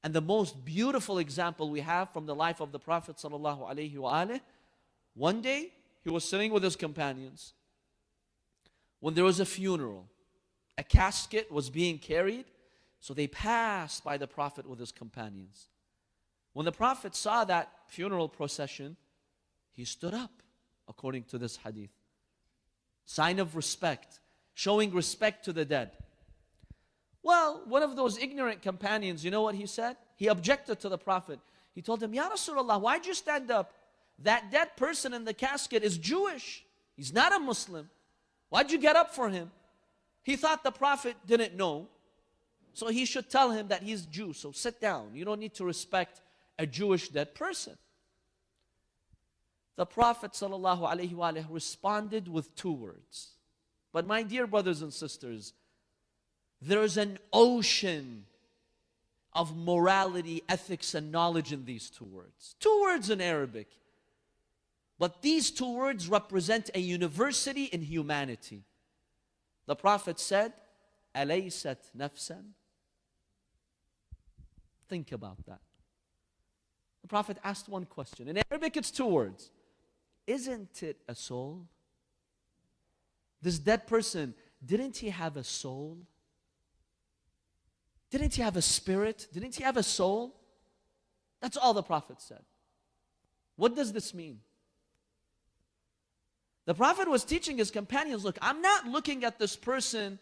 And the most beautiful example we have from the life of the Prophet ﷺ, one day he was sitting with his companions when there was a funeral. A casket was being carried, so they passed by the Prophet with his companions. When the Prophet saw that funeral procession, he stood up, according to this hadith. Sign of respect, showing respect to the dead. Well, one of those ignorant companions, you know what he said? He objected to the Prophet. He told him, Ya Rasulullah, why'd you stand up? That dead person in the casket is Jewish. He's not a Muslim. Why'd you get up for him? He thought the Prophet didn't know, so he should tell him that he's Jew. So sit down. You don't need to respect a Jewish dead person. The Prophet ﷺ responded with 2 words. But my dear brothers and sisters, there is an ocean of morality, ethics, and knowledge in these 2 words. 2 words in Arabic. But these 2 words represent a university in humanity. The Prophet said, أَلَيْسَتْ نَفْسًا? Think about that. The Prophet asked one question. In Arabic, it's 2 words. Isn't it a soul? This dead person, didn't he have a soul? Didn't he have a spirit? Didn't he have a soul? That's all the Prophet said. What does this mean? The Prophet was teaching his companions, look, I'm not looking at this person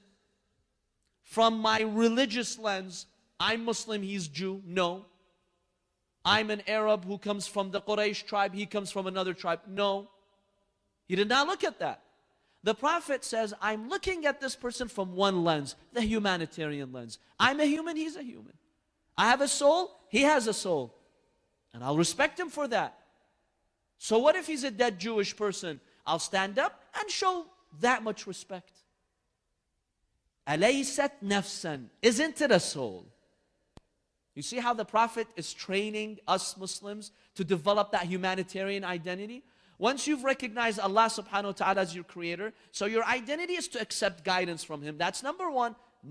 from my religious lens. I'm Muslim, he's Jew. No. I'm an Arab who comes from the Quraysh tribe, he comes from another tribe. No. He did not look at that. The Prophet says, I'm looking at this person from one lens, the humanitarian lens. I'm a human, he's a human. I have a soul, he has a soul. And I'll respect him for that. So what if he's a dead Jewish person? I'll stand up and show that much respect. أَلَيْسَتْ نَفْسًا? Isn't it a soul? You see how the Prophet is training us Muslims to develop that humanitarian identity? Once you've recognized Allah subhanahu wa ta'ala as your creator, so your identity is to accept guidance from Him. That's number 1.